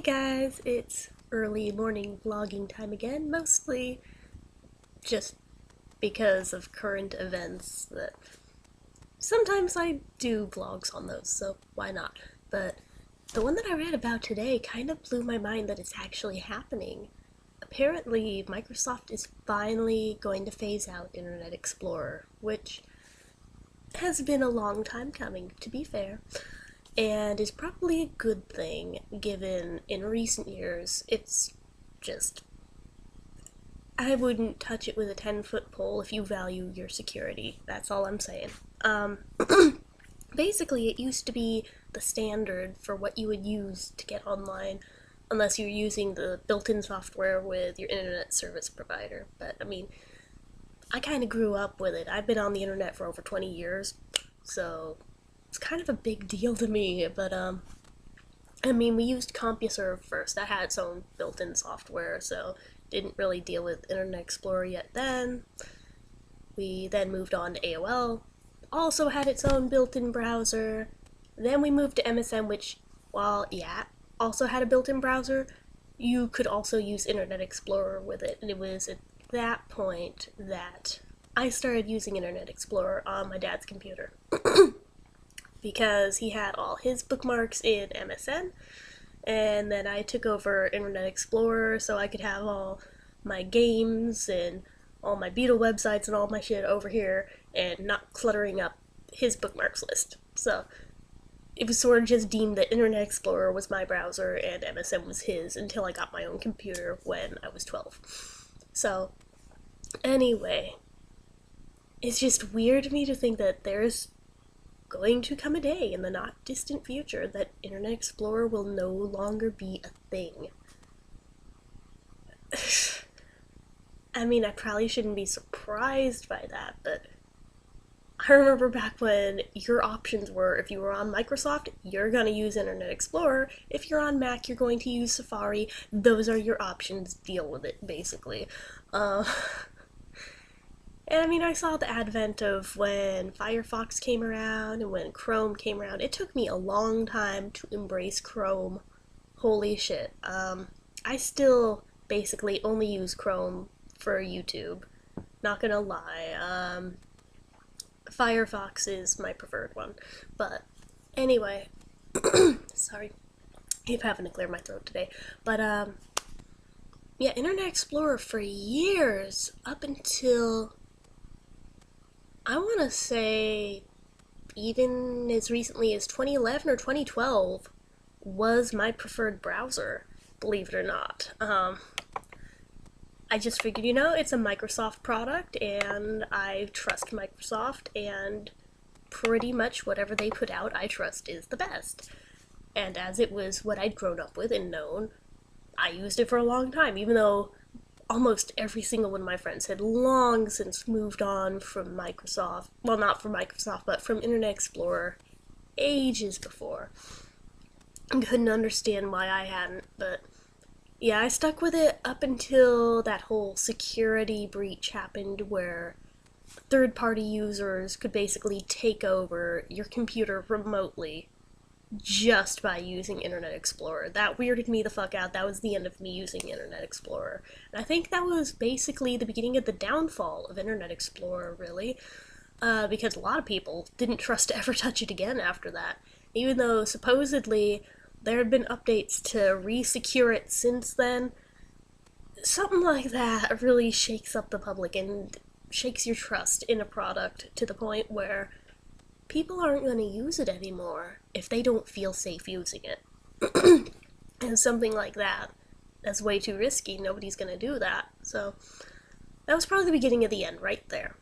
guys, it's early morning vlogging time again, mostly just because of current events that sometimes I do vlogs on those, so why not? But the one that I read about today kind of blew my mind that it's actually happening. Apparently, Microsoft is finally going to phase out Internet Explorer, which has been a long time coming, to be fair, and is probably a good thing, given in recent years it's just, I wouldn't touch it with a 10-foot pole if you value your security. That's all I'm saying. Basically, it used to be the standard for what you would use to get online, unless you're using the built-in software with your internet service provider. But, I mean, I kind of grew up with it. I've been on the internet for over 20 years, so it's kind of a big deal to me. But, I mean, we used CompuServe first. That had its own built-in software, so didn't really deal with Internet Explorer yet then. We then moved on to AOL, also had its own built-in browser. Then we moved to MSN, which, while, yeah, also had a built-in browser, you could also use Internet Explorer with it, and it was at that point that I started using Internet Explorer on my dad's computer. Because he had all his bookmarks in MSN, and then I took over Internet Explorer so I could have all my games and all my Beetle websites and all my shit over here and not cluttering up his bookmarks list. So it was sort of just deemed that Internet Explorer was my browser and MSN was his until I got my own computer when I was 12. So, anyway, it's just weird to me to think that there's going to come a day in the not distant future that Internet Explorer will no longer be a thing. I mean, I probably shouldn't be surprised by that, but I remember back when your options were, if you were on Microsoft, you're going to use Internet Explorer. If you're on Mac, you're going to use Safari. Those are your options. Deal with it, basically. And I mean, I saw the advent of when Firefox came around and when Chrome came around. It took me a long time to embrace Chrome. Holy shit. I still basically only use Chrome for YouTube. Not gonna lie. Firefox is my preferred one. But anyway, sorry. I'm having to clear my throat today. But, yeah, Internet Explorer for years, up until, I want to say, even as recently as 2011 or 2012, was my preferred browser, believe it or not. I just figured, it's a Microsoft product, and I trust Microsoft, and pretty much whatever they put out, I trust is the best. And as it was what I'd grown up with and known, I used it for a long time, even though almost every single one of my friends had long since moved on from Microsoft. Well, not from Microsoft, but from Internet Explorer ages before. I couldn't understand why I hadn't, but yeah, I stuck with it up until that whole security breach happened where third-party users could basically take over your computer remotely just by using Internet Explorer. That weirded me the fuck out. That was the end of me using Internet Explorer. And I think that was basically the beginning of the downfall of Internet Explorer, really. Because a lot of people didn't trust to ever touch it again after that. Even though supposedly there had been updates to re-secure it since then. Something like that really shakes up the public and shakes your trust in a product to the point where people aren't going to use it anymore if they don't feel safe using it. And something like that, that's way too risky. Nobody's going to do that. So that was probably the beginning of the end right there.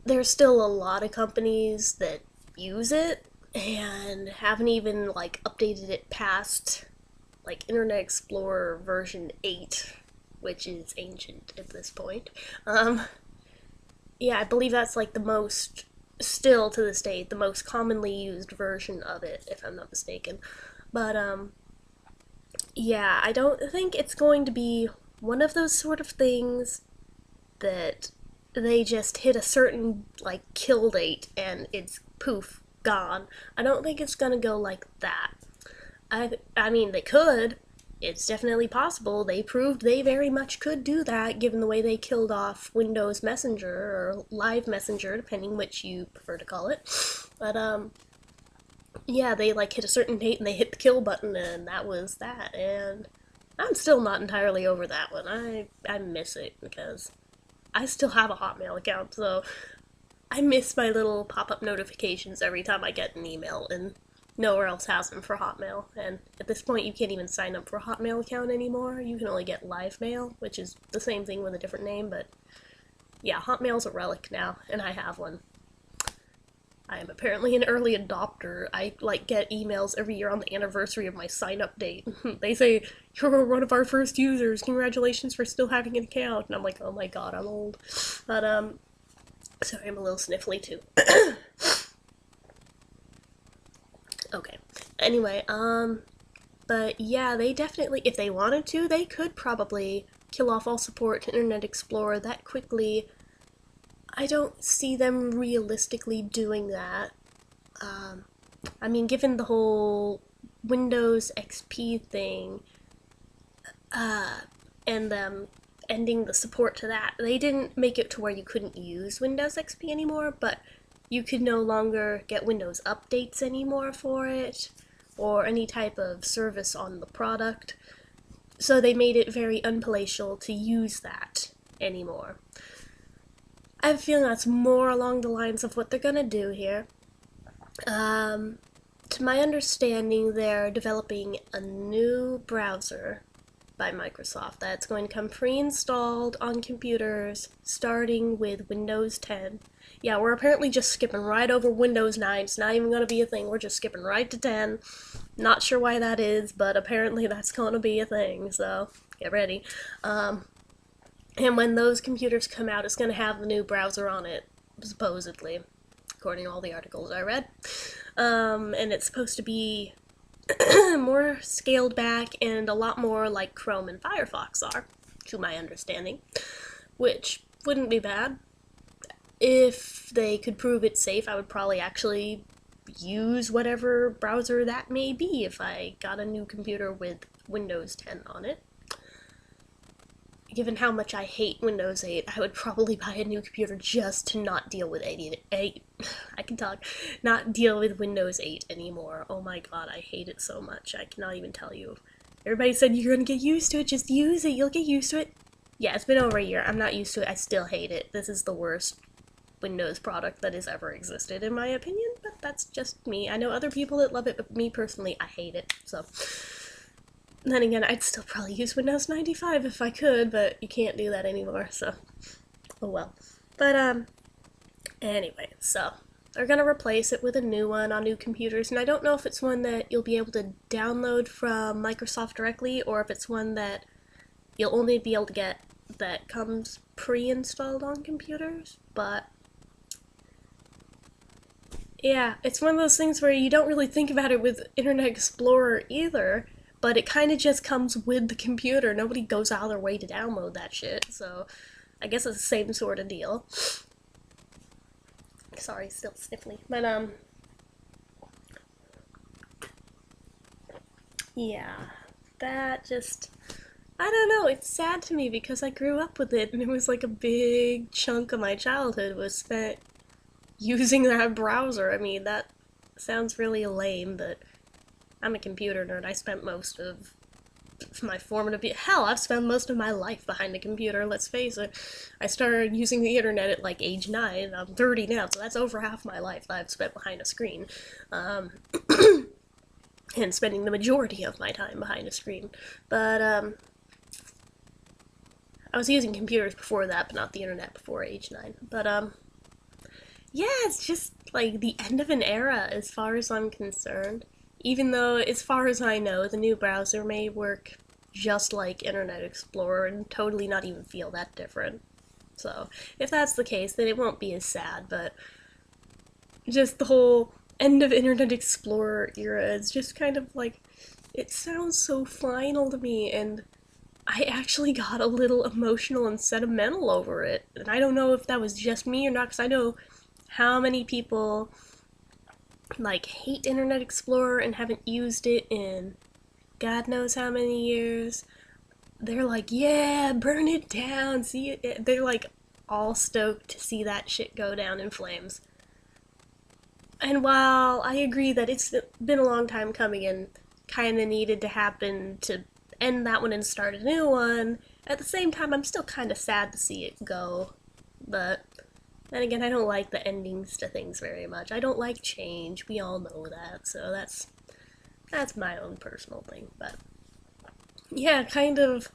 There's still a lot of companies that use it and haven't even updated it past Internet Explorer version 8, which is ancient at this point. Yeah, I believe that's the most, still to this day, the most commonly used version of it, if I'm not mistaken. But, yeah, I don't think it's going to be one of those sort of things that they just hit a certain, kill date and it's poof, gone. I don't think it's gonna go like that. I mean, they could. It's definitely possible. They proved they very much could do that, given the way they killed off Windows Messenger, or Live Messenger, depending which you prefer to call it. But, yeah, they, like, hit a certain date and they hit the kill button, and that was that. And I'm still not entirely over that one. I miss it, because I still have a Hotmail account, so I miss my little pop-up notifications every time I get an email, and nowhere else has them for Hotmail. And at this point, you can't even sign up for a Hotmail account anymore. You can only get live mail, which is the same thing with a different name, but yeah, Hotmail's a relic now, and I have one. I am apparently an early adopter. I, like, get emails every year on the anniversary of my sign-up date. They say, "You're one of our first users, congratulations for still having an account," and I'm like, oh my god, I'm old. But, sorry, I'm a little sniffly, too. Okay. Anyway, but yeah, they definitely, if they wanted to, they could probably kill off all support to Internet Explorer that quickly. I don't see them realistically doing that. I mean, given the whole Windows XP thing, and them ending the support to that, they didn't make it to where you couldn't use Windows XP anymore, but you could no longer get Windows updates anymore for it, or any type of service on the product. So they made it very unpalatial to use that anymore. I have a feeling that's more along the lines of what they're gonna do here. To my understanding, they're developing a new browser by Microsoft that's going to come pre-installed on computers starting with Windows 10. Yeah, we're apparently just skipping right over Windows 9. It's not even going to be a thing. We're just skipping right to 10. Not sure why that is, but apparently that's going to be a thing, so get ready. And when those computers come out, it's going to have the new browser on it, supposedly, according to all the articles I read. And it's supposed to be more scaled back and a lot more like Chrome and Firefox are, to my understanding, which wouldn't be bad. If they could prove it's safe, I would probably actually use whatever browser that may be if I got a new computer with Windows 10 on it. Given how much I hate Windows 8, I would probably buy a new computer just to not deal with not deal with Windows 8 anymore. Oh my god, I hate it so much. I cannot even tell you. Everybody said you're gonna get used to it, just use it, you'll get used to it. Yeah, it's been over a year. I'm not used to it. I still hate it. This is the worst Windows product that has ever existed, in my opinion, but that's just me. I know other people that love it, but me personally, I hate it, so. Then again, I'd still probably use Windows 95 if I could, but you can't do that anymore, so oh well. But, anyway, so they're gonna replace it with a new one on new computers, and I don't know if it's one that you'll be able to download from Microsoft directly, or if it's one that you'll only be able to get that comes pre-installed on computers, but yeah, it's one of those things where you don't really think about it with Internet Explorer either, but it kind of just comes with the computer. Nobody goes out of their way to download that shit, so I guess it's the same sort of deal. Sorry, still sniffly. But, yeah, that just, I don't know, it's sad to me because I grew up with it, and it was like a big chunk of my childhood was spent using that browser. I mean, that sounds really lame, but I'm a computer nerd. I spent most of my formative hell, I've spent most of my life behind a computer, let's face it. I started using the internet at like age 9. I'm 30 now, so that's over half my life that I've spent behind a screen. And spending the majority of my time behind a screen. But, I was using computers before that, but not the internet before age 9. But, yeah, it's just like the end of an era as far as I'm concerned. Even though, as far as I know, the new browser may work just like Internet Explorer and totally not even feel that different. So, if that's the case, then it won't be as sad, but just the whole end of Internet Explorer era is just kind of like, it sounds so final to me, and I actually got a little emotional and sentimental over it. And I don't know if that was just me or not, because I know how many people like hate Internet Explorer and haven't used it in God knows how many years, they're like, yeah, burn it down. See it. They're like all stoked to see that shit go down in flames. And while I agree that it's been a long time coming and kind of needed to happen to end that one and start a new one, at the same time, I'm still kind of sad to see it go. But then again, I don't like the endings to things very much. I don't like change. We all know that. So that's my own personal thing. But yeah, kind of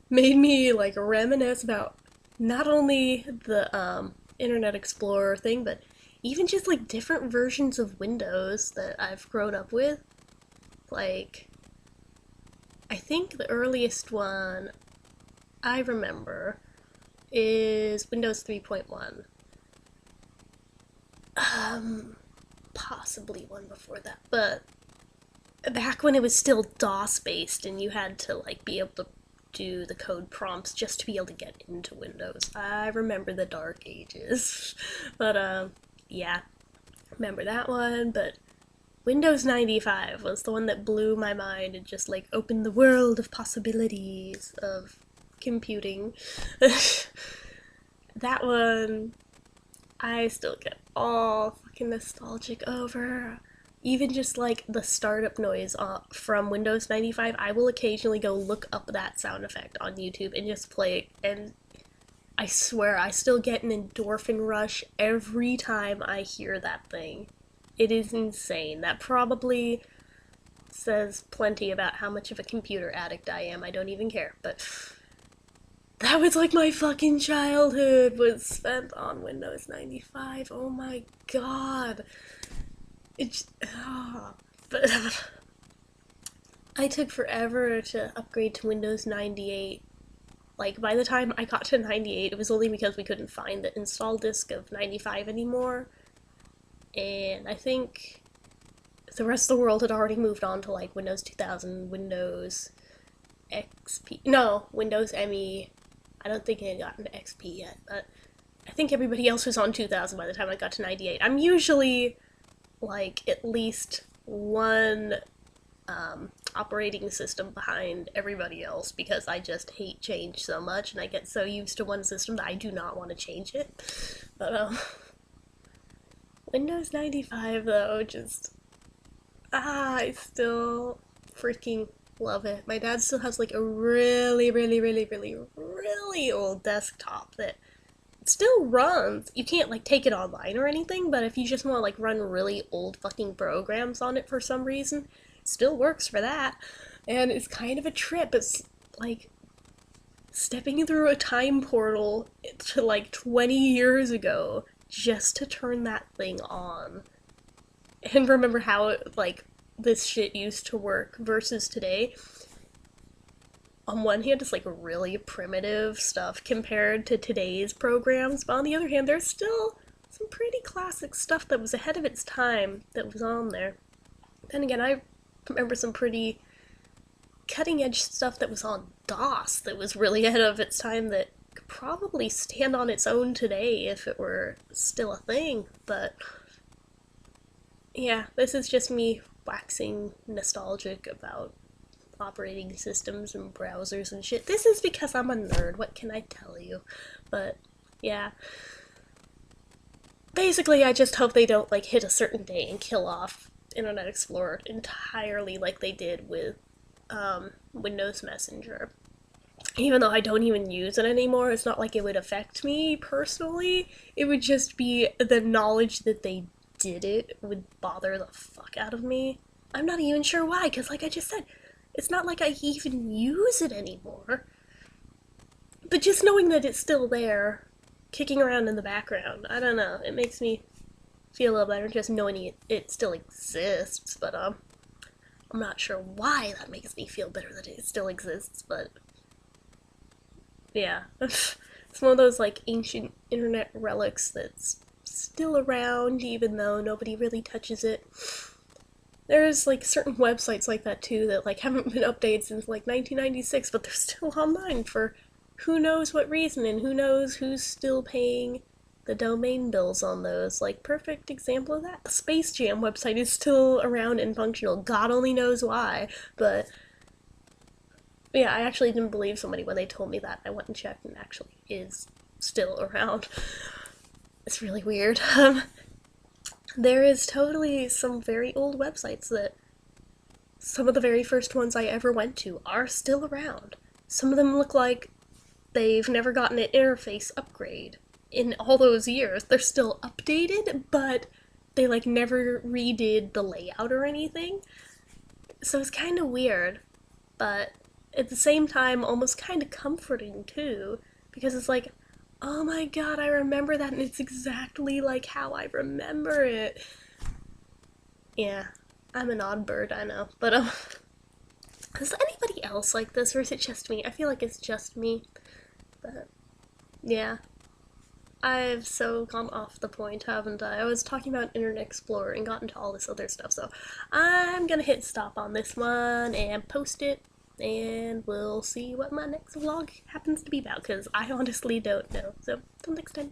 made me like reminisce about not only the Internet Explorer thing, but even just like different versions of Windows that I've grown up with. Like, I think the earliest one I remember is Windows 3.1. Possibly one before that, but back when it was still DOS based and you had to like be able to do the code prompts just to be able to get into Windows. I remember the dark ages. But yeah, remember that one, but Windows 95 was the one that blew my mind and just like opened the world of possibilities of computing. That one I still get all fucking nostalgic over. Even just like the startup noise from Windows 95, I will occasionally go look up that sound effect on YouTube and just play it, and I swear I still get an endorphin rush every time I hear that thing. It is insane. That probably says plenty about how much of a computer addict I am. I don't even care, but that was like my fucking childhood was spent on Windows 95. Oh my god. It's but I took forever to upgrade to Windows 98. Like by the time I got to 98, it was only because we couldn't find the install disk of 95 anymore. And I think the rest of the world had already moved on to like Windows 2000, Windows XP. No, Windows ME. I don't think it had gotten to XP yet, but I think everybody else was on 2000 by the time I got to 98. I'm usually like at least one operating system behind everybody else because I just hate change so much and I get so used to one system that I do not want to change it. But Windows 95 though, just I still freaking love it. My dad still has like a really, really, really, really, really old desktop that still runs. You can't like take it online or anything, but if you just want to like run really old fucking programs on it for some reason, it still works for that. And it's kind of a trip. It's like stepping through a time portal to like 20 years ago just to turn that thing on. And remember how it, like this shit used to work versus today. On one hand, it's like really primitive stuff compared to today's programs, but on the other hand, there's still some pretty classic stuff that was ahead of its time that was on there. Then again, I remember some pretty cutting edge stuff that was on DOS that was really ahead of its time that could probably stand on its own today if it were still a thing, but yeah, this is just me waxing nostalgic about operating systems and browsers and shit. This is because I'm a nerd, what can I tell you? But yeah, basically I just hope they don't like hit a certain day and kill off Internet Explorer entirely like they did with Windows Messenger. Even though I don't even use it anymore, it's not like it would affect me personally. It would just be the knowledge that they did it would bother the fuck out of me. I'm not even sure why, because like I just said, it's not like I even use it anymore. But just knowing that it's still there, kicking around in the background, I don't know, it makes me feel a little better just knowing it still exists, but I'm not sure why that makes me feel better that it still exists, but yeah. It's one of those like ancient internet relics that's still around even though nobody really touches it. There's like certain websites like that too that like haven't been updated since like 1996, but they're still online for who knows what reason, and who knows who's still paying the domain bills on those, like, perfect example of that. The Space Jam website is still around and functional. God only knows why, but yeah, I actually didn't believe somebody when they told me that. I went and checked and actually is still around. It's really weird. There is totally some very old websites that some of the very first ones I ever went to are still around. Some of them look like they've never gotten an interface upgrade in all those years. They're still updated, but they like never redid the layout or anything. So it's kind of weird, but at the same time almost kind of comforting too, because it's like, oh my god, I remember that and it's exactly like how I remember it. Yeah, I'm an odd bird, I know, but is anybody else like this, or is it just me? I feel like it's just me, but yeah. I've so gone off the point, haven't I? I was talking about Internet Explorer and got into all this other stuff, so I'm gonna hit stop on this one and post it, and we'll see what my next vlog happens to be about, because I honestly don't know. So, till next time.